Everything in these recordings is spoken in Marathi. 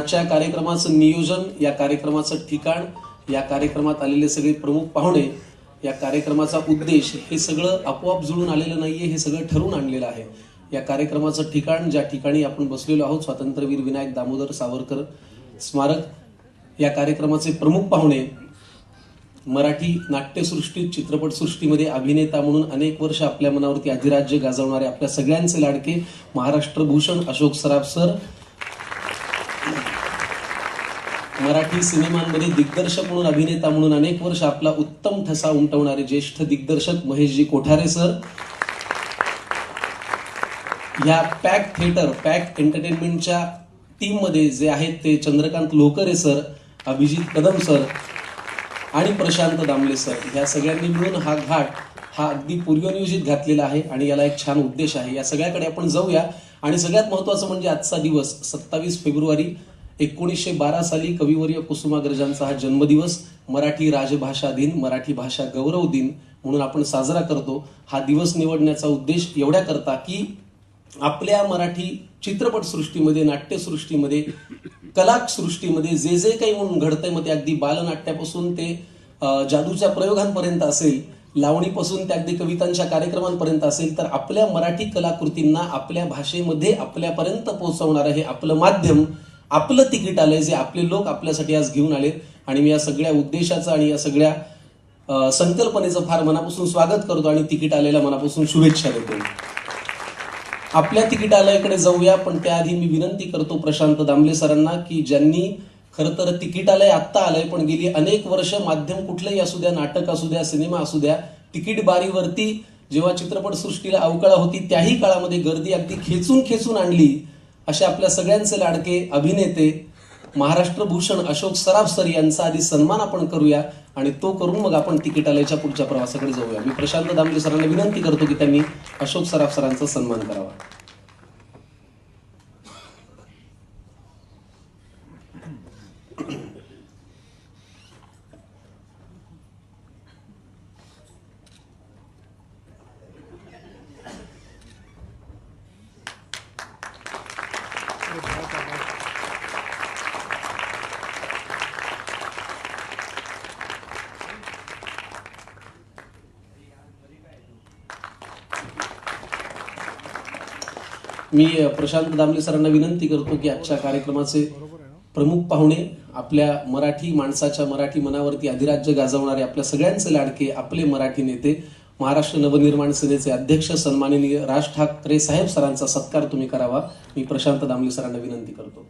आजच्या कार्यक्रमाचं नियोजन, या कार्यक्रमाचं ठिकाण, या कार्यक्रमात आलेले सगळे प्रमुख पाहुणे, या कार्यक्रमाचा उद्देश हे सगळं आपोआप जुळून आलेलं नाहीये, हे सगळं ठरवून आणलेलं आहे. या कार्यक्रमाचं ठिकाण, ज्या ठिकाणी आपण बसलेलो आहोत, स्वातंत्र्यवीर विनायक दामोदर सावरकर स्मारक. या कार्यक्रमाचे प्रमुख पाहुणे मराठी नाट्यसृष्टीत, चित्रपटसृष्टीमध्ये अभिनेता म्हणून अनेक वर्ष आपल्या मनावरती अधिराज्य गाजवणारे आपल्या सगळ्यांचे लाडके महाराष्ट्र भूषण अशोक सराफ सर. मराठी सिनेमांमध्ये दिग्दर्शक म्हणून, अभिनेता म्हणून अनेक वर्ष आपला उत्तम ठसा उमटवणारे ज्येष्ठ दिग्दर्शक महेशजी कोठारे सर. या पॅक थिएटर, पॅक एंटरटेनमेंटच्या टीममध्ये जे आहेत ते चंद्रकांत लोहकरे सर, अभिजित कदम सर आणि प्रशांत दामले सर. या सगळ्यांनी मिळून हा घाट हा अगदी पूर्वनियोजित घातलेला आहे आणि याला एक छान उद्देश आहे. या सगळ्याकडे आपण जाऊया. आणि सगळ्यात महत्त्वाचं म्हणजे आजचा दिवस 27 फेब्रुवारी 1912 साली कविवर्य कुसुमाग्रजांचा हा जन्मदिवस, मराठी राजभाषा दिन, मराठी भाषा गौरव दिन म्हणून आपण साजरा करतो. हा दिवस निवडण्याचा उद्देश एवढ्या करता की आपल्या मराठी चित्रपटसृष्टीमध्ये, नाट्यसृष्टीमध्ये, कलासृष्टीमध्ये जे जे काही म्हणून घडतंय, मग ते अगदी बालनाट्यापासून ते जादूच्या प्रयोगांपर्यंत असेल, लावणीपासून ते अगदी कवितांच्या कार्यक्रमांपर्यंत असेल, तर आपल्या मराठी कलाकृतींना आपल्या भाषेमध्ये आपल्यापर्यंत पोहोचवणारं हे आपलं माध्यम, आपलं तिकीट आलंय, जे आपले लोक आपल्यासाठी आज घेऊन आले. आणि मी या सगळ्या उद्देशाचं आणि या सगळ्या संकल्पनेचं फार मनापासून स्वागत करतो आणि तिकीट आलेल्या मनापासून शुभेच्छा देतो. आपल्या तिकीट आलयाकडे जाऊया, पण त्याआधी मी विनंती करतो प्रशांत दामले सरांना की ज्यांनी खरं तर तिकीटालय आत्ता आलंय, पण गेली अनेक वर्ष माध्यम कुठलंही असू द्या, नाटक असू द्या, सिनेमा असू द्या, तिकीट बारीवरती जेव्हा चित्रपटसृष्टीला अवकळा होती त्याही काळामध्ये गर्दी अगदी खेचून आणली. अशा आपल्या सगळ्यांचे लाडके अभिनेते महाराष्ट्र भूषण अशोक सराफ सर यांचा आधी सन्मान आपण करूया आणि तो करून मग आपण तिकीटालयाच्या पुढच्या प्रवासाकडे जाऊया. मी प्रशांत दामले सरांना विनंती करतो की त्यांनी अशोक सराफ सरांचा सन्मान करावा. मी प्रशांत दामले सरांना विनंती करतो की आजच्या कार्यक्रमाचे प्रमुख पाहुणे, आपल्या मराठी माणसाच्या, मराठी मनावरती अधिराज्य गाजवणारे आपल्या सगळ्यांचे लाडके आपले मराठी नेते, महाराष्ट्र नवनिर्माण सेनेचे अध्यक्ष सन्माननीय राज ठाकरे साहेब सरांचा सत्कार तुम्ही करावा. मी प्रशांत दामले सरांना विनंती करतो.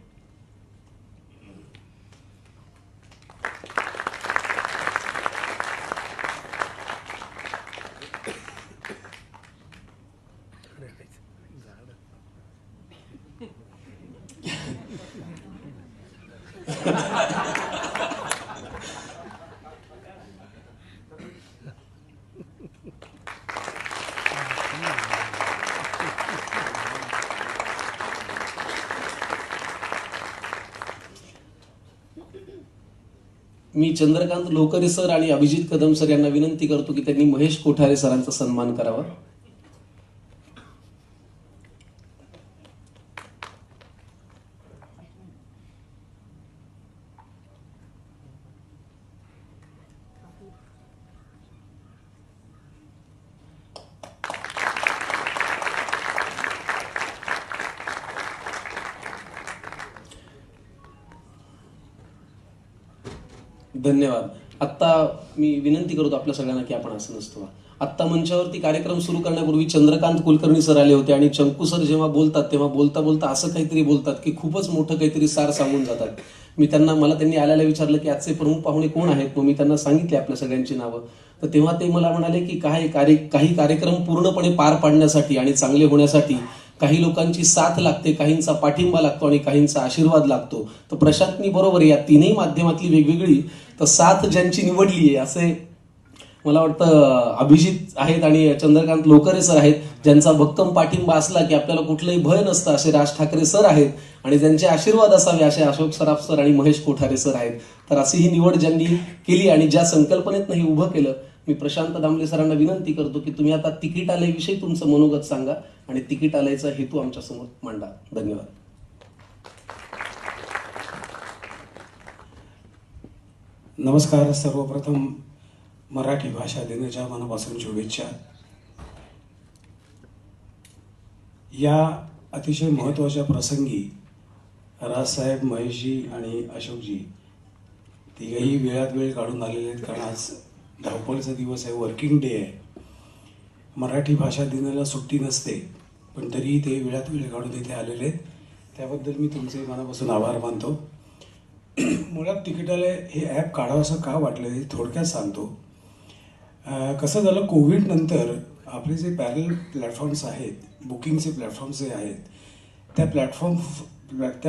मी चंद्रकांत लोहकरे सर आणि अभिजित कदम सर यांना विनंती करतो की त्यांनी महेश कोठारे सरांचा सन्मान करावा. धन्यवाद. आत्ता मी विनंती करतो आपल्या सगळ्यांना की आपण असं नसतो. आत्ता मंचावरती कार्यक्रम सुरू करण्यापूर्वी चंद्रकांत कुलकर्णी सर आले होते आणि चंकू सर जेव्हा बोलतात तेव्हा बोलता बोलता असं काहीतरी बोलतात की खूपच मोठं काहीतरी सार सांगून जातात. मला त्यांनी आल्याला विचारलं की आजचे प्रमुख पाहुणे कोण आहेत, मग मी त्यांना सांगितले आपल्या सगळ्यांची नावं. तर तेव्हा ते मला म्हणाले की काही कार्यक्रम पूर्णपणे पार पाडण्यासाठी आणि चांगले होण्यासाठी काही लोकांची साथ लागते, काहींचा पाठिंबा लागतो आणि काहींचा आशीर्वाद लागतो. तर प्रशांतनी बरोबर या तीनही माध्यमातली वेगवेगळी तर साथ ज्यांची निवडली आहे असे मला वाटतं अभिजित आहेत आणि चंद्रकांत लोहकरे सर आहेत, ज्यांचा भक्कम पाठिंबा असला की आपल्याला कुठलंही भय नसतं असे राज ठाकरे सर आहेत आणि ज्यांचे आशीर्वाद असावे असे अशोक सराफ सर आणि महेश कोठारे सर आहेत. तर अशी ही निवड ज्यांनी केली आणि ज्या संकल्पनेतनं हे उभं केलं, मी प्रशांत दामले सरांना विनंती करतो की तुम्ही आता तिकीटालयाविषयी तुमचं मनोगत सांगा आणि तिकीटालयाचा हेतू आमच्या समोर मांडा. धन्यवाद. नमस्कार. सर्वप्रथम मराठी भाषा दिनाच्या मनापासून शुभेच्छा. या अतिशय महत्त्वाच्या प्रसंगी राजसाहेब, महेशजी आणि अशोकजी तिघेही वेळात वेळ काढून आलेले आहेत, कारण आज धावपळीचा दिवस आहे, वर्किंग डे आहे. मराठी भाषा दिनाला सुट्टी नसते, पण तरीही ते वेळात वेळ काढून इथे आलेले आहेत. त्याबद्दल मी तुमचे मनापासून आभार मानतो. मुळात तिकिटालय हे ॲप काढावंसं का वाटलं हे थोडक्यात सांगतो. कसं झालं, कोविडनंतर आपले जे पॅरल प्लॅटफॉर्म्स आहेत, बुकिंगचे प्लॅटफॉर्म्स जे आहेत, त्या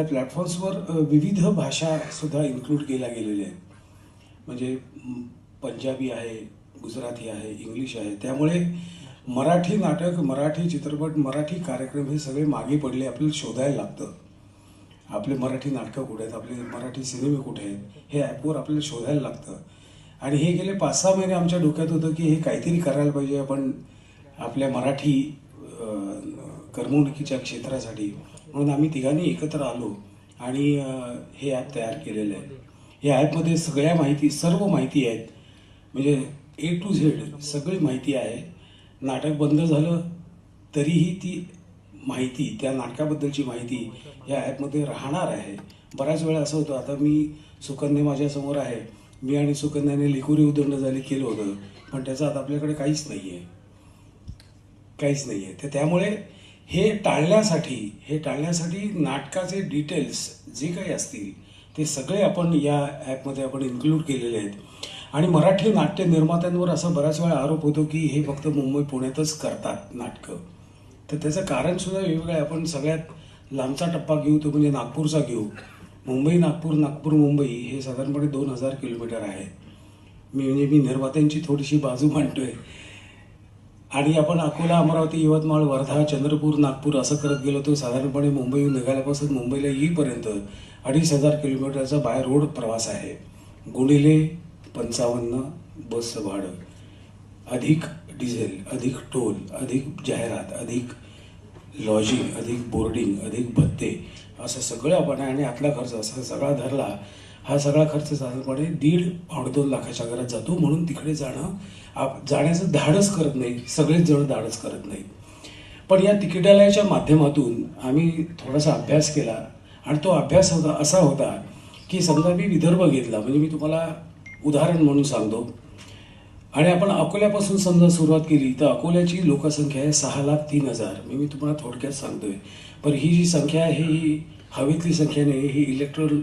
प्लॅटफॉर्म्सवर विविध भाषासुद्धा इन्क्लूड केल्या गेलेल्या आहेत. म्हणजे पंजाबी आहे, गुजराती आहे, इंग्लिश आहे. त्यामुळे मराठी नाटक, मराठी चित्रपट, मराठी कार्यक्रम हे सगळे मागे पडले. आपल्याला शोधायला लागतं, आपले मराठी नाटकं कुठे आहेत, आपले मराठी सिनेमे कुठे आहेत, हे ॲपवर आपल्याला शोधायला लागतं. आणि हे गेले 5-6 महिने आमच्या डोक्यात होतं की हे काहीतरी करायला पाहिजे आपण आपल्या मराठी करमणुकीच्या क्षेत्रासाठी. म्हणून आम्ही तिघांनी एकत्र आलो आणि हे ॲप तयार केलेलं आहे. या ॲपमध्ये सगळ्या माहिती, सर्व माहिती आहेत. म्हणजे A to Z सगळी माहिती आहे. नाटक बंद झालं तरीही ती माहिती, त्या नाटकाबद्दलची माहिती या ॲपमध्ये राहणार आहे. बऱ्याच वेळा असं होतं, आता मी सुकन्या माझ्यासमोर आहे, मी आणि सुकन्याने लिकुरी उदंड झाले केलं होतं, पण त्याचं आता आपल्याकडे काहीच नाही आहे, काहीच नाही आहे. तर त्यामुळे हे टाळण्यासाठी नाटकाचे डिटेल्स जे काही असतील ते सगळे आपण या ॲपमध्ये आपण इन्क्लूड केलेले आहेत. आणि मराठी नाट्य निर्मात्यांवर असा बऱ्याच वेळा आरोप होतो की हे फक्त मुंबई पुण्यातच करतात नाटकं. तर त्याचं कारणसुद्धा वेगवेगळं आहे. आपण सगळ्यात लांबचा टप्पा घेऊ तो म्हणजे नागपूरचा घेऊ. मुंबई नागपूर, नागपूर मुंबई हे साधारणपणे 2000 किलोमीटर आहे. मी निर्मात्यांची थोडीशी बाजू मांडतोय. आणि आपण अकोला, अमरावती, यवतमाळ, वर्धा, चंद्रपूर, नागपूर असं करत गेलो तर साधारणपणे मुंबईहून निघाल्यापासून मुंबईला येईपर्यंत 2500 किलोमीटरचा बाय रोड प्रवास आहे. गुणिले 55 बसचं भाडं, अधिक डिझेल, अधिक टोल, अधिक जाहिरात, अधिक लॉजिंग, अधिक बोर्डिंग, अधिक भत्ते, असं सगळं आपण आहे. आणि आपला खर्च असा सगळा धरला, हा सगळा खर्च साधारणपणे 1.5-2 लाखाच्या घरात जातो. म्हणून तिकडे जाण्याचं धाडस करत नाही, सगळेच जण धाडस करत नाहीत. पण या तिकिटालयाच्या माध्यमातून आम्ही थोडासा अभ्यास केला. आणि तो अभ्यास असा होता की समजा मी विदर्भ घेतला, म्हणजे मी तुम्हाला उदाहरण म्हणून सांगतो. आणि आपण अकोल्यापासून समजा सुरुवात केली तर अकोल्याची लोकसंख्या आहे 6,03,000. मी तुम्हाला थोडक्यात सांगतोय. पण ही जी संख्या आहे ही हवेतली संख्या नाही, ही इलेक्ट्रल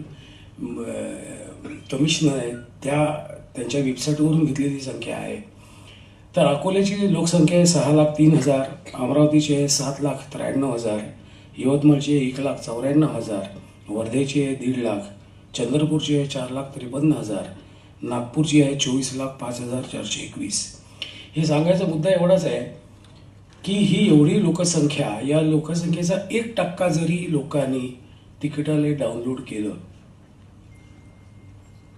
कमिशनर आहे त्यांच्या वेबसाईटवरून घेतलेली संख्या आहे. तर अकोल्याची लोकसंख्या आहे 6,03,000, अमरावतीची आहे 7,93,000, यवतमाळची आहे 1,94,000, वर्धेची आहे 1.5 लाख, चंद्रपूरची आहे 4,53,000, नागपूरची आहे 24,05,421. हे सांगायचा मुद्दा एवढाच आहे की ही एवढी लोकसंख्या, या लोकसंख्येचा 1% जरी लोकांनी तिकिटालय डाउनलोड केलं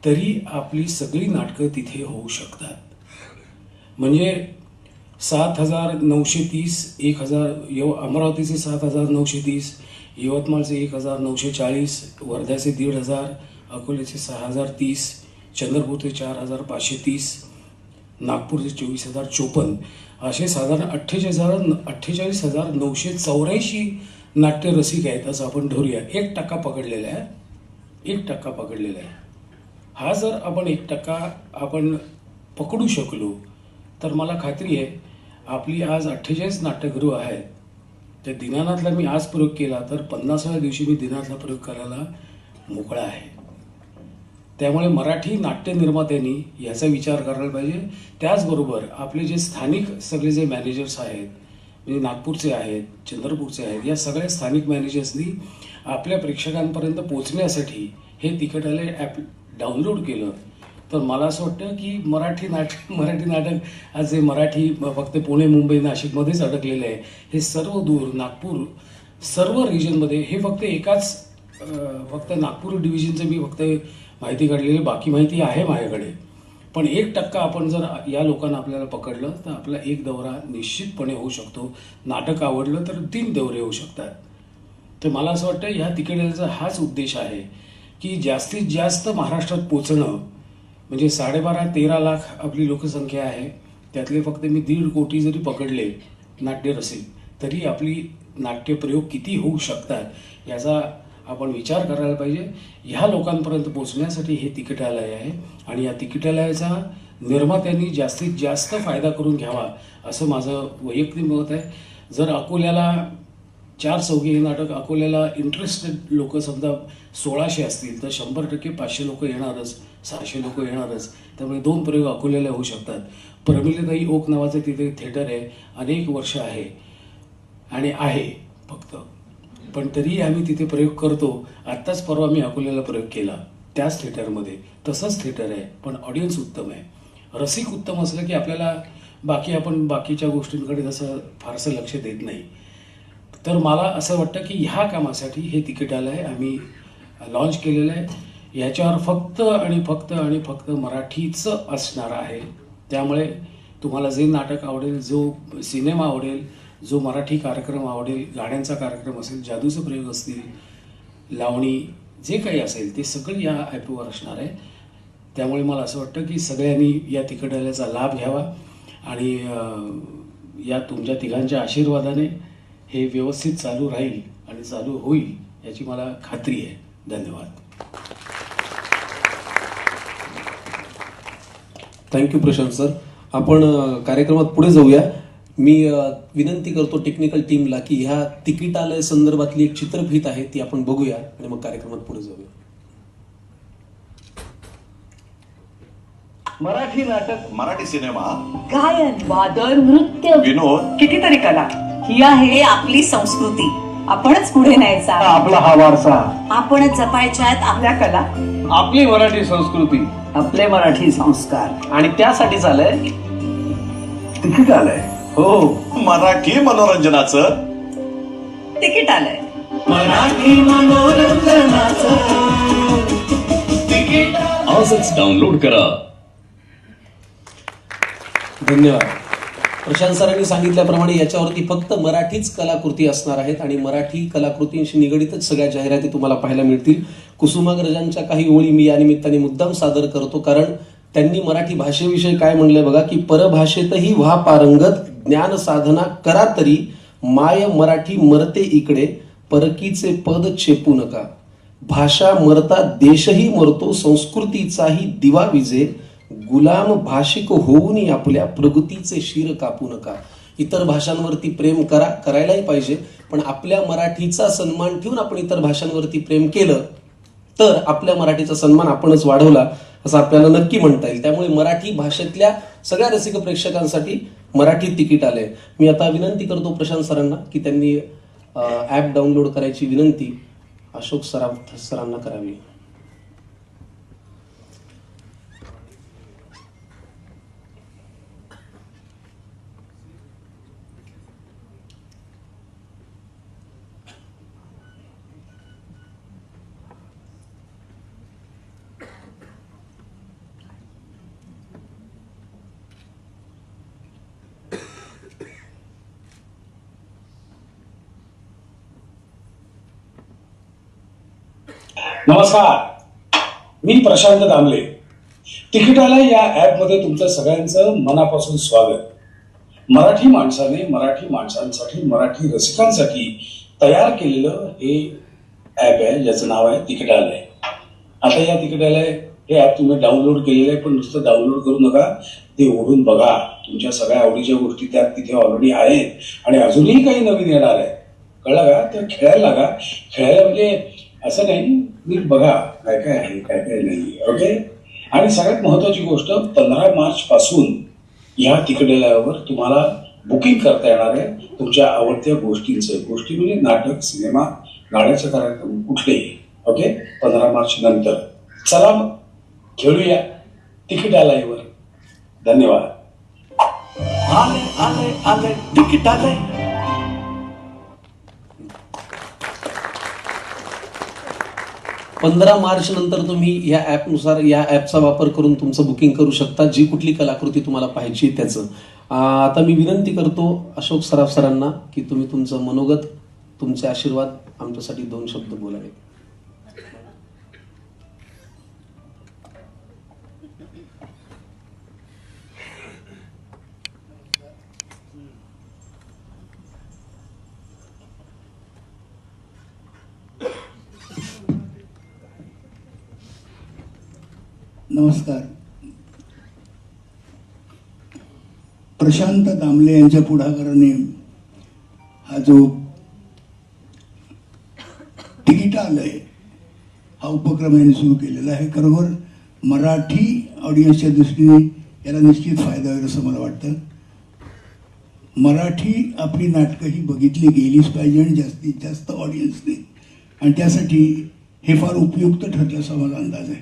तरी आपली सगळी नाटकं तिथे होऊ शकतात. म्हणजे 7,930, 1,000 अमरावतीचे 7,930, यवतमाळचे 1,940, वर्ध्याचे 1,500, अकोल्याचे 6,030, चंद्रपूरचे 4,530, नागपूरचे 24,054, असे साधारण 48,984 नाट्यरसिक आहेत असं आपण धरूया. 1% पकडलेला आहे, 1% पकडलेला आहे. हा जर आपण 1% आपण पकडू शकलो तर मला खात्री आहे आपली आज 48 नाट्यगृह आहेत. त्या दीनानाथला मी आज प्रयोग केला तर 50व्या दिवशी मी दीनानाथला प्रयोग करायला मोकळा आहे. त्यामुळे मराठी नाट्य निर्मात्यांनी याचा विचार करायला पाहिजे. त्याचबरोबर आपले जे स्थानिक सगळे जे मॅनेजर्स आहेत, म्हणजे नागपूरचे आहेत, चंद्रपूरचे आहेत, या सगळ्या स्थानिक मॅनेजर्सनी आपल्या प्रेक्षकांपर्यंत पोहोचण्यासाठी हे तिकिटालय ॲप डाउनलोड केलं तर मला असं वाटतं की मराठी नाटक आज जे मराठी फक्त पुणे, मुंबई, नाशिकमध्येच अडकलेलं आहे, हे सर्व दूर नागपूर सर्व रिजनमध्ये हे फक्त नागपूर डिव्हिजनचं मी फक्त माहिती काढलेली, बाकी माहिती आहे माझ्याकडे. पण 1% आपण जर या लोकांना आपल्याला पकडलं तर आपला एक दौरा निश्चितपणे होऊ शकतो. नाटक आवडलं तर 3 दौरे होऊ शकतात. तर मला असं वाटतं ह्या तिकिटाचा हाच उद्देश आहे की जास्तीत जास्त महाराष्ट्रात पोचणं. म्हणजे 12.5-13 लाख आपली लोकसंख्या आहे. त्यातले फक्त मी 1.5 कोटी जरी पकडले नाट्यरसिक, तरी आपली नाट्यप्रयोग किती होऊ शकतात याचा आपण विचार करायला पाहिजे. ह्या लोकांपर्यंत पोहोचण्यासाठी हे तिकिटालय आहे आणि या तिकिटालयाचा निर्मात्यांनी जास्तीत जास्त फायदा करून घ्यावा असं माझं वैयक्तिक मत आहे. जर अकोल्याला 4 चौघी हे नाटक अकोल्याला इंटरेस्टेड लोक समजा 1600 असतील तर 100% 500 लोक येणारच, 600 लोक येणारच. त्यामुळे 2 प्रयोग अकोल्याला होऊ शकतात. प्रमिलाताई ओक नावाचं तिथे थिएटर आहे, अनेक वर्ष आहे आणि आहे फक्त, पण तरीही आम्ही तिथे प्रयोग करतो. आत्ताच परवा मी अकोल्याला प्रयोग केला त्याच थिएटरमध्ये. तसंच थिएटर आहे पण ऑडियन्स उत्तम आहे. रसिक उत्तम असलं की आपल्याला आपण बाकीच्या गोष्टींकडे तसं फारसं लक्ष देत नाही. तर मला असं वाटतं की ह्या कामासाठी हे तिकिटालय आम्ही लॉन्च केलेलं आहे. याच्यावर फक्त आणि फक्त मराठीच असणार आहे. त्यामुळे तुम्हाला जे नाटक आवडेल, जो सिनेमा आवडेल, जो मराठी कार्यक्रम आवडेल, गाण्यांचा कार्यक्रम असेल, जादूचे प्रयोग असतील, लावणी, जे काही असेल ते सगळं या ॲपवर असणार आहे. त्यामुळे मला असं वाटतं की सगळ्यांनी या तिकिटालयाचा लाभ घ्यावा आणि या तुमच्या तिघांच्या आशीर्वादाने हे व्यवस्थित चालू राहील आणि चालू होईल याची मला खात्री आहे. धन्यवाद. Thank you Prashant sir. आपण कार्यक्रमात पुढे जाऊया. मी विनंती करतो टेक्निकल टीमला की ह्या तिकिटालय संदर्भातली एक चित्रफीत आहे ती आपण बघूया आणि मग कार्यक्रमात पुढे जाऊया. मराठी नाटक, मराठी सिनेमा, गायन, वादन, नृत्य, विनोद, कितीतरी कला, ही आहे आपली संस्कृती. आपणच पुढे न्यायचा, आपला हा वारसा, आपणच जपायच्या आहेत आपल्या कला, आपली मराठी संस्कृती, आपले मराठी संस्कार. आणि त्यासाठी झालंय तिकिटालय. हो, मराठी मनोरंजनाचं तिकिटालय. मराठी मनोरंजनाचं तिकीट आजच डाउनलोड करा. धन्यवाद. प्रशांत सरांनी सांगितल्याप्रमाणे याच्यावरती फक्त मराठीच कलाकृती असणार आहेत आणि मराठी कलाकृतींशी निगडीतच सगळ्या जाहिराती तुम्हाला पाहायला मिळतील. कुसुमाग्रजांच्या काही ओळी मी या निमित्ताने मुद्दाम सादर करतो, कारण त्यांनी मराठी भाषेविषयी काय म्हणलंय बघा की परभाषेतही व्हा पारंगत, ज्ञान साधना करा तरी, माय मराठी मरते इकडे, परकीचे पद चेपू नका. भाषा मरता देशही मरतो, संस्कृतीचाही दिवा विजे, गुलाम भाषिक होऊन आपल्या प्रगतीचे शिर कापू नका. इतर भाषांवरती प्रेम करायलाही पाहिजे, पण आपल्या मराठीचा सन्मान ठेवून आपण इतर भाषांवरती प्रेम केलं तर आपल्या मराठीचा सन्मान आपणच वाढवला असं आपल्याला नक्की म्हणता येईल. त्यामुळे मराठी भाषेतल्या सगळ्या रसिक प्रेक्षकांसाठी मराठी तिकिटालय. मी आता विनंती करतो प्रशांत सरांना की त्यांनी ॲप डाउनलोड करायची विनंती अशोक सरांना करावी. नमस्कार, मी प्रशांत दामले. तिकिटालय या ॲपमध्ये तुमचं सगळ्यांचं मनापासून स्वागत. मराठी माणसाने मराठी माणसांसाठी, मराठी रसिकांसाठी तयार केलेलं हे ॲप आहे ज्याचं नाव आहे तिकिटालय. आता या तिकिटालय हे ॲप तुम्ही डाउनलोड केलेलं आहे, पण नुसतं डाउनलोड करू नका, ते उघडून बघा. तुमच्या सगळ्या आवडीच्या गोष्टी त्यात तिथे ऑलरेडी आहेत आणि अजूनही काही नवीन येणार आहे. कळलं का? तर खेळायला लागा. खेळायला म्हणजे असं नाही, नीट बघा काय काय आहे काय काय नाही. ओके. आणि सगळ्यात महत्वाची गोष्ट, 15 मार्च पासून या तिकिटालयावर तुम्हाला बुकिंग करता येणार आहे तुमच्या आवडत्या गोष्टींचं. गोष्टी म्हणजे नाटक, सिनेमा, गाण्याचे कार्यक्रम कुठलेही. ओके. 15 मार्च नंतर चला मग खेळूया तिकिटालयावर. धन्यवाद. आले आले आले तिकिटालय. 15 मार्च नंतर तुम्ही या ॲपनुसार या ॲपचा वापर करून तुमचं बुकिंग करू शकता, जी कुठली कलाकृती तुम्हाला पाहिजे त्याचं. आता मी विनंती करतो अशोक सराफ सरांना की तुम्ही तुमचं मनोगत, तुमचे आशीर्वाद आमच्यासाठी 2 शब्द बोलावे. नमस्कार. प्रशांत दामले यांच्या पुढाकाराने हा जो तिकिटालय हा उपक्रम यांनी सुरू केलेला आहे, खरोखर मराठी ऑडियन्सच्या दृष्टीने याला निश्चित फायदा होईल असं मला वाटतं. मराठी आपली नाटकं ही बघितली गेलीच पाहिजे आणि जास्तीत जास्त ऑडियन्सने, आणि त्यासाठी हे फार उपयुक्त ठरलं असा माझा अंदाज आहे.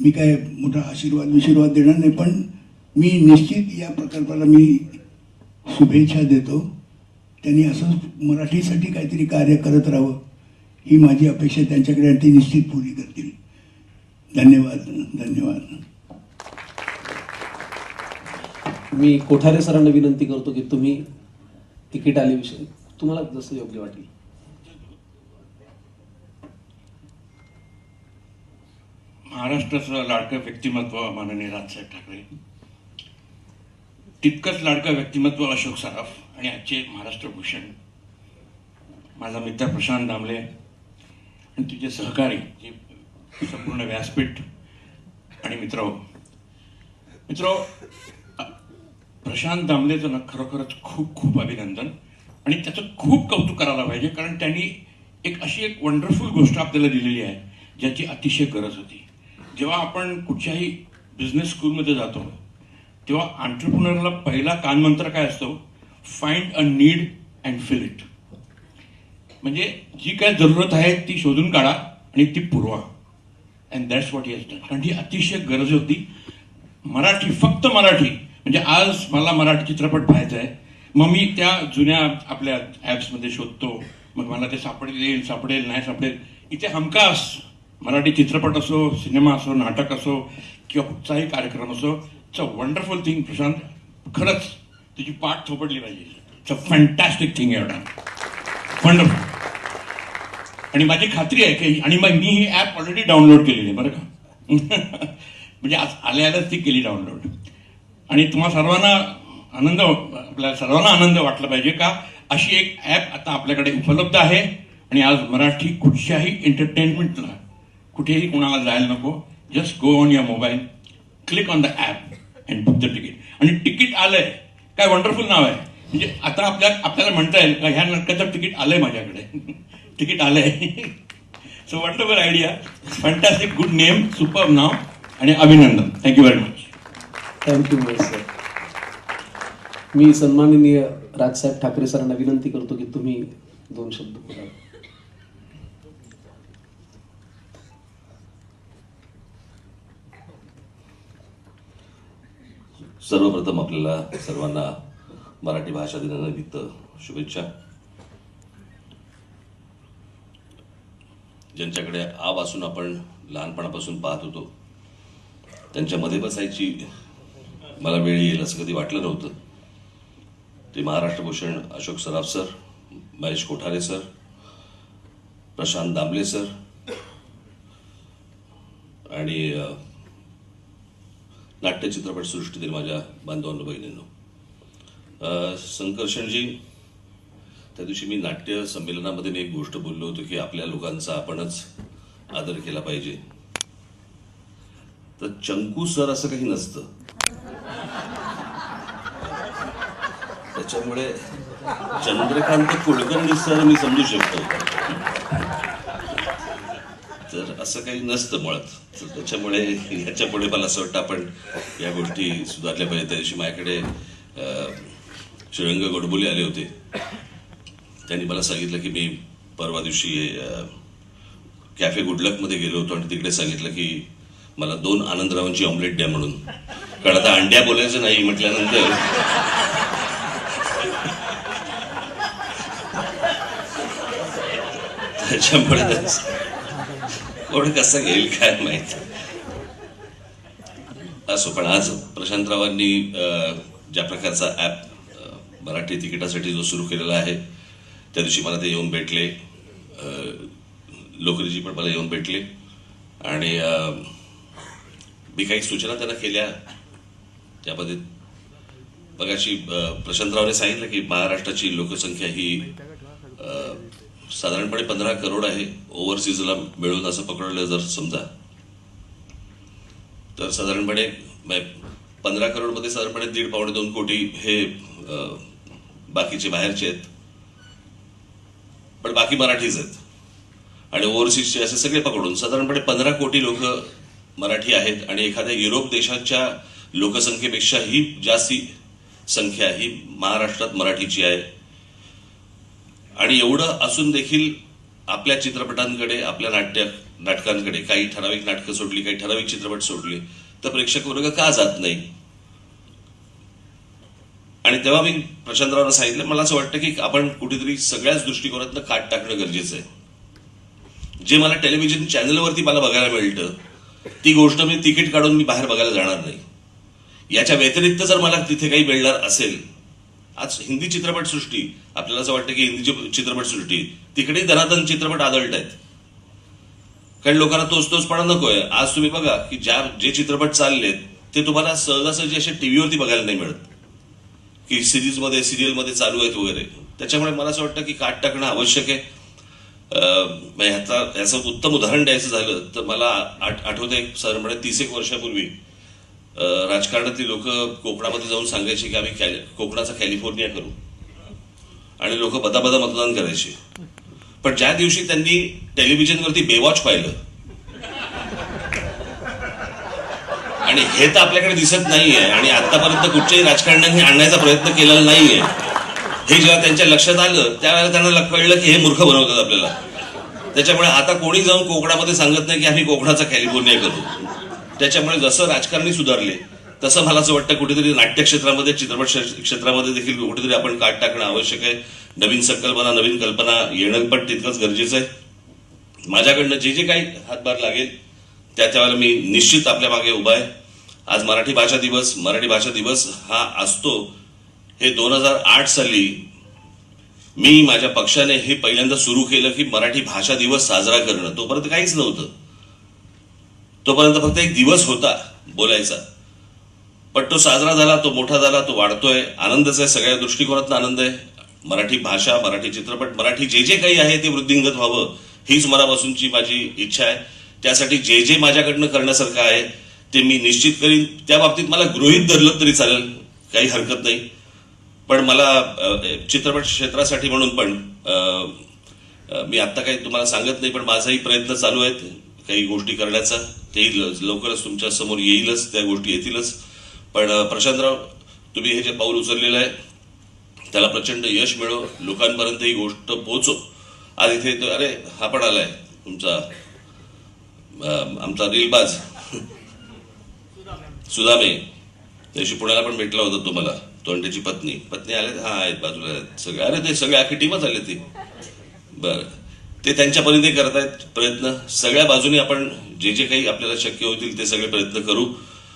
मी काय मोठा आशीर्वाद देणार नाही, पण मी निश्चित या प्रकल्पाला मी शुभेच्छा देतो. त्यांनी असं मराठीसाठी काहीतरी कार्य करत राहावं ही माझी अपेक्षा त्यांच्याकडे, आणि ती निश्चित पूर्ण करतील. धन्यवाद. मी कोठारे सरांना विनंती करतो की तुम्ही तिकीट आले विषयी तुम्हाला जसं योग्य वाटेल. महाराष्ट्राचं लाडकं व्यक्तिमत्व माननीय राजसाहेब ठाकरे, तितकंच लाडकं व्यक्तिमत्व अशोक सराफ, आणि आजचे महाराष्ट्र भूषण माझा मित्र प्रशांत दामले आणि तुझे सहकारी जे संपूर्ण व्यासपीठ आणि मित्र प्रशांत दामलेचं ना खरोखरच खूप खूप अभिनंदन, आणि त्याचं खूप कौतुक करायला पाहिजे, कारण त्यांनी अशी एक वंडरफुल गोष्ट आपल्याला दिलेली आहे ज्याची अतिशय गरज होती. जेव्हा आपण कुठच्याही बिझनेस स्कूलमध्ये जातो तेव्हा एंटरप्रेन्योरला पहिला कानमंत्र काय असतो? Find a need and fill it. म्हणजे जी काय जरूरत आहे ती शोधून काढा आणि ती पुरवा. And that's what he has done. कारण ही अतिशय गरज होती. मराठी, फक्त मराठी. म्हणजे आज मला मराठी चित्रपट पाहायचा आहे, मग मी त्या जुन्या आपल्या ॲप्समध्ये शोधतो, मग मला ते सापडेल नाही सापडेल. इथे हमखास मराठी चित्रपट असो, सिनेमा असो, नाटक असो किंवा कुठचाही कार्यक्रम असो, it's a wonderful thing. Prashant, खरंच तुझी पाठ थोपडली पाहिजे. इट्स अ फॅन्टॅस्टिक थिंग एवढा वंडरफुल. आणि माझी खात्री आहे की, आणि मग मी ही ॲप ऑलरेडी डाउनलोड केलेली आहे बरं का. म्हणजे आज आल्याच ती केली डाउनलोड. आणि तुम्हा सर्वांना आपल्या सर्वांना आनंद वाटला पाहिजे का अशी एक ॲप आता आपल्याकडे उपलब्ध आहे. आणि आज मराठी कुठच्याही एंटरटेनमेंटला कुठेही कोणाला जायला नको. Just go on your mobile, click on the app and book the ticket. आणि तिकीट आलंय, काय वंडरफुल नाव आहे. म्हणजे आता आपल्याला म्हणता येईल का ह्या नाटकाचं तिकीट आलंय माझ्याकडे. तिकीट आलंय. So wonderful idea, fantastic, good name, super नाव, आणि अभिनंदन. Thank you very much. Thank you sir. मी सन्माननीय राजसाहेब ठाकरे सरांना विनंती करतो की तुम्ही 2 शब्द बोला. सर्वप्रथम आपल्याला सर्वांना मराठी भाषा दिनानिमित्त शुभेच्छा. ज्यांच्याकडे आव असून आपण लहानपणापासून पाहत होतो त्यांच्यामध्ये बसायची मला वेळ येईल असं कधी वाटलं नव्हतं. ते Maharashtra Bhushan Ashok Saraf sir, Mahesh Kothare sir, Prashant Damle sir आणि नाट्य चित्रपट सृष्टीतील माझ्या बांधवांनो बहिणींनो. संकर्षणजी, त्या दिवशी मी नाट्य संमेलनामध्ये मी एक गोष्ट बोललो होतो की आपल्या लोकांचा आपणच आदर केला पाहिजे. तर चंकू सर असं काही नसतं. त्याच्यामुळे चंद्रकांत कुलकर्णी सर मी समजू शकतो, तर असं काही नसतं मुळात. तर त्याच्यामुळे ह्याच्या पुढे मला असं वाटतं आपण या गोष्टी सुधारल्या पाहिजे. त्या दिवशी माझ्याकडे श्रीरंग गोडबोले आले होते. त्यांनी मला सांगितलं की मी परवा दिवशी कॅफे गुडलकमध्ये गेलो होतो आणि तिकडे सांगितलं की मला 2 आनंदरावांची ऑमलेट द्या म्हणून. कारण आता अंड्या बोलायचं नाही म्हटल्यानंतर त्याच्यामुळे कोण कसं घेईल काय माहित. असो, पण आज प्रशांतरावांनी ज्या प्रकारचा ॲप मराठी तिकिटासाठी जो सुरू केलेला आहे त्या दिवशी मला ते येऊन भेटले. लोकरीजी पण मला येऊन भेटले आणि मी काही सूचना त्यांना केल्या त्यामध्ये मगाशी प्रशांतरावने सांगितलं की महाराष्ट्राची लोकसंख्या ही साधारणपणे 15 करोड आहे. ओव्हरसीजला मिळून असं पकडलं जर समजा तर साधारणपणे 15 करोडमध्ये साधारणपणे 1.5-2 कोटी हे बाकीचे बाहेरचे आहेत, पण बाकी मराठीच आहेत. आणि ओव्हरसीजचे असे सगळे पकडून साधारणपणे 15 कोटी लोक मराठी आहेत. आणि एखाद्या युरोप देशाच्या लोकसंख्येपेक्षा ही जास्ती संख्या ही महाराष्ट्रात मराठीची आहे. आणि एवढं असून देखील आपल्या चित्रपटांकडे, आपल्या नाटकांकडे काही ठराविक नाटकं सोडली, काही ठराविक चित्रपट सोडले तर प्रेक्षक वर्ग का जात नाही. आणि तेव्हा मी प्रशांतरावला सांगितलं, मला असं वाटतं की आपण कुठेतरी सगळ्याच दृष्टिकोनातनं काट टाकणं गरजेचं आहे. जे मला टेलिव्हिजन चॅनलवरती मला बघायला मिळतं ती गोष्ट मी तिकीट काढून मी बाहेर बघायला जाणार नाही. याच्या व्यतिरिक्त जर मला तिथे काही मिळणार असेल, आज हिंदी चित्रपटसृष्टी, आपल्याला असं वाटतं की हिंदी चित्रपटसृष्टी तिकडेही धनाधन चित्रपट आदळत आहेत. काही लोकांना तोचपणा नकोय. आज तुम्ही बघा की जे चित्रपट चाललेत ते तुम्हाला सहजासहजी असे टीव्हीवरती बघायला नाही मिळत की सिरीजमध्ये, सिरियलमध्ये चालू आहेत वगैरे. त्याच्यामुळे मला असं वाटतं की काट टाकणं आवश्यक आहे. याचं उत्तम उदाहरण द्यायचं झालं तर मला आठवतंय साधारणपणे 30 वर्षापूर्वी राजकारणातली लोक कोकणामध्ये जाऊन सांगायचे की आम्ही कोकणाचा कॅलिफोर्निया करू, आणि लोक बदाबदा मतदान करायचे. पण ज्या दिवशी त्यांनी टेलिव्हिजनवरती बेवॉच पाहिलं, आणि हे तर आपल्याकडे दिसत नाहीये आणि आतापर्यंत कुठच्याही राजकारण्यांनी आणण्याचा प्रयत्न केलेला नाहीये, हे जेव्हा त्यांच्या लक्षात आलं त्यावेळेला त्यांना कळलं की हे मूर्ख बनवतात आपल्याला. त्याच्यामुळे आता कोणी जाऊन कोकणामध्ये सांगत नाही की आम्ही कोकणाचा कॅलिफोर्निया करू. त्याच्यामुळे जसं राजकारणी सुधारले तसं मला असं वाटतं कुठेतरी नाट्य क्षेत्रामध्ये, चित्रपट क्षेत्रामध्ये देखील कुठेतरी आपण काट टाकणं आवश्यक आहे. नवीन संकल्पना, नवीन कल्पना येणं पण तितकंच गरजेचं आहे. माझ्याकडनं जे काही हातभार लागेल त्यावेळेला मी निश्चित आपल्या मागे उभा आहे. आज मराठी भाषा दिवस हा असतो हे 2008 साली मी माझ्या पक्षाने हे पहिल्यांदा सुरू केलं की मराठी भाषा दिवस साजरा करणं. तोपर्यंत काहीच नव्हतं, तोपर्यंत फक्त एक दिवस होता बोलायचा. पण तो साजरा झाला, तो मोठा झाला, तो वाढतोय. आनंदच आहे, सगळ्या दृष्टिकोनातून आनंद आहे. मराठी भाषा, मराठी चित्रपट, मराठी जे काही आहे ते वृद्धिंगत व्हावं हीच मनापासूनची माझी इच्छा आहे. त्यासाठी जे माझ्याकडनं करण्यासारखं आहे ते मी निश्चित करीन. त्या बाबतीत मला गृहीत धरलं तरी चालेल, काही हरकत नाही. पण मला चित्रपट क्षेत्रासाठी म्हणून पण मी आता काही तुम्हाला सांगत नाही, पण माझाही प्रयत्न चालू आहेत काही गोष्टी करण्याचा. तेही लवकरच तुमच्या समोर येईलच, त्या गोष्टी येतीलच. पण प्रशांतराव, तुम्ही हे जे पाऊल उचललेलं आहे त्याला प्रचंड यश मिळो, लोकांपर्यंत ही गोष्ट पोहोचो. आज इथे अरे हा पण आलाय तुमचा आमचा रीलबाज सुदामे, त्याशी पुण्याला पण भेटला होता तुम्हाला, तो आणि त्याची पत्नी आले. हा आहेत बाजूला सगळे. अरे ते सगळे अख्खी टीमच आले ती. बरं, ते त्यांच्या परीने करतायत प्रयत्न. सगळ्या बाजूने आपण जे काही आपल्याला शक्य होतील ते सगळे प्रयत्न करू.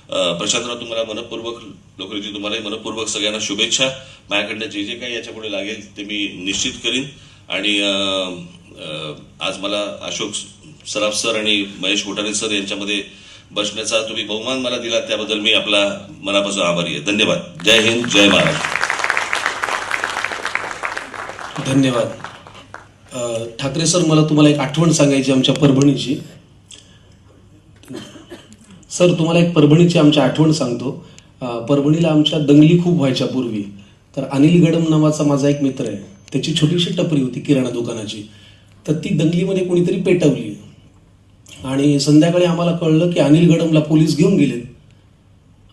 प्रशांतराव, तुम्हाला मनपूर्वक, लोकरीची तुम्हालाही मनपूर्वक सगळ्यांना शुभेच्छा. माझ्याकडनं जे काही याच्या पुढे लागेल ते मी निश्चित करीन. आणि आज मला अशोक सराफ सर आणि महेश कोठारे सर यांच्यामध्ये बसण्याचा तुम्ही बहुमान मला दिला, त्याबद्दल मी आपला मनापासून आभारी आहे. धन्यवाद. जय हिंद, जय महाराष्ट्र. धन्यवाद. ठाकरे सर, मला तुम्हाला एक आठवण सांगायची आमच्या परभणीची. सर, तुम्हाला एक परभणीची आमच्या आठवण सांगतो. परभणीला आमच्या दंगली खूप व्हायच्या पूर्वी. तर अनिल गडम नावाचा माझा एक मित्र आहे, त्याची छोटीशी टपरी होती किराणा दुकानाची. तर ती दंगलीमध्ये कोणीतरी पेटवली आणि संध्याकाळी आम्हाला कळलं की अनिल गडमला पोलीस घेऊन गेलेत.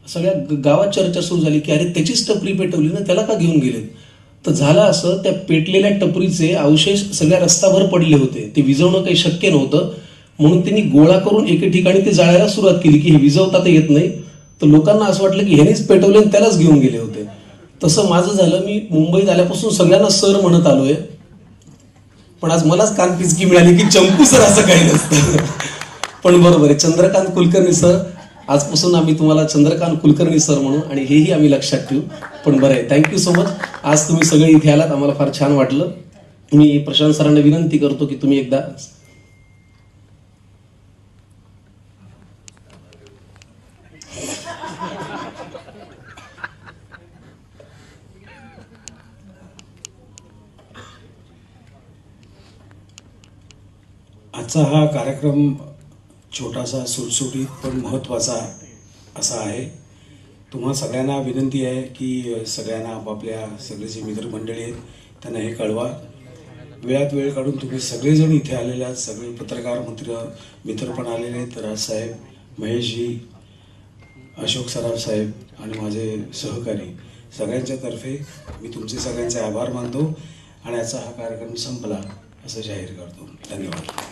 सगळ्या गावात चर्चा सुरू झाली की अरे त्याचीच टपरी पेटवली ना, त्याला का घेऊन गेलेत. तर झालं असं, त्या पेटलेल्या टपरीचे अवशेष सगळ्या रस्त्याभर पडले होते. ते विझवणं काही शक्य नव्हतं, म्हणून त्यांनी गोळा करून एके ठिकाणी ते जाळायला सुरुवात केली की हे विझवता तर येत नाही. तर लोकांना असं वाटलं की ह्यानेच पेटवले आणि त्यालाच घेऊन गेले होते. तसं माझं झालं. मी मुंबईत आल्यापासून सगळ्यांना सर म्हणत आलोय, पण आज मलाच कानपिचकी मिळाली की चंपू सर असं काही नसतं. पण बरोबर आहे, चंद्रकांत कुलकर्णी सर, आजपासून आम्ही तुम्हाला चंद्रकांत कुलकर्णी सर म्हणू आणि हेही आम्ही लक्षात ठेवू. पण बरं आहे, थँक्यू सो मच. आज तुम्ही सगळे इथे आलात, आम्हाला फार छान वाटलं. मी प्रशांत सरांना विनंती करतो की तुम्ही एकदा आजचा हा कार्यक्रम छोटासा सुटसुटीत पण महत्त्वाचा असा आहे. तुम्हा सगळ्यांना विनंती आहे की सगळ्यांना आपापल्या सगळे जे मित्रमंडळी आहेत त्यांना हे कळवा. वेळात वेळ काढून तुम्ही सगळेजण इथे आलेले आहात. सगळे पत्रकार मित्र पण आलेले आहेत. राजसाहेब, महेशजी, अशोक सराफ साहेब आणि माझे सहकारी सगळ्यांच्या तर्फे मी तुमचे सगळ्यांचे आभार मानतो आणि याचा हा कार्यक्रम संपला असं जाहीर करतो. धन्यवाद.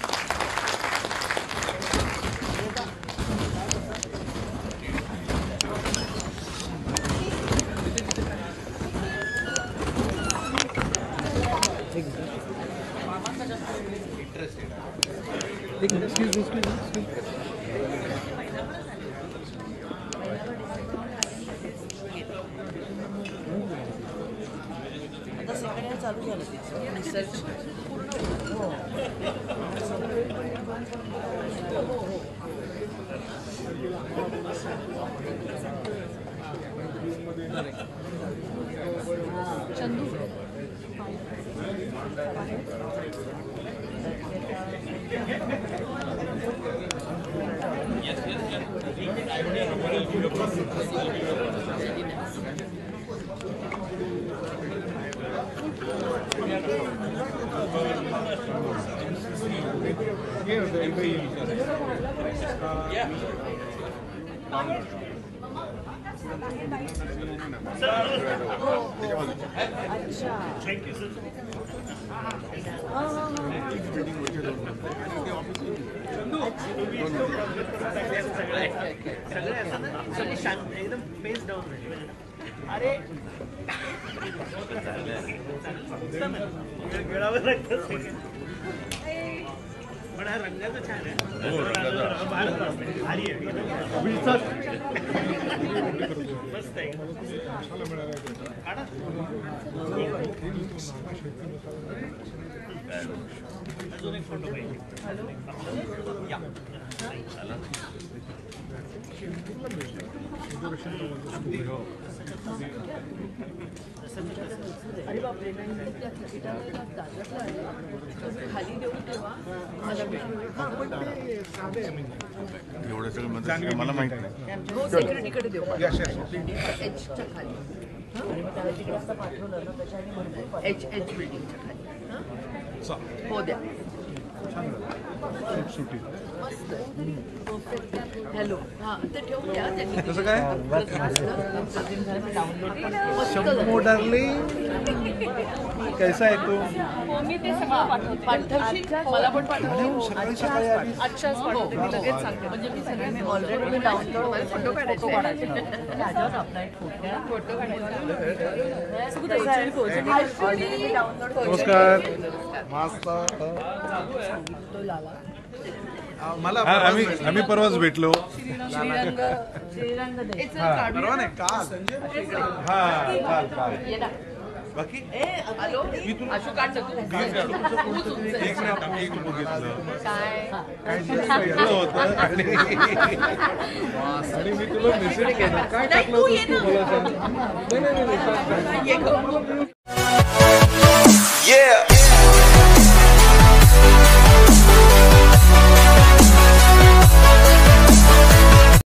मला माहित नाही. सेक्युरिटीकडे देऊ एचच्या खाली आणि मग त्याला तिकडे असं पाठवलं ना त्याच्याने एच बिल्डिंगच्या खाली हो द्या. हॅलो हां ते ठेवून द्या. कसं काय शंभो डार्लिंग कैसा आहे तू? मी ते सगळं पाठवशील मला पण पाठवशील. आजच्याच पाठवते मी लगेच सांगते. म्हणजे मी सगळे ऑलरेडी डाउनलोड फोटो काढायचे फोटो नमस्कार. मला आम्ही परवाच भेटलो. परवा नाही काल. बाकी मी तुला एक बघितलं काय होतं आणि मी तुला मेसेज केला काय टाकलं होतं तू मला सांग. नाही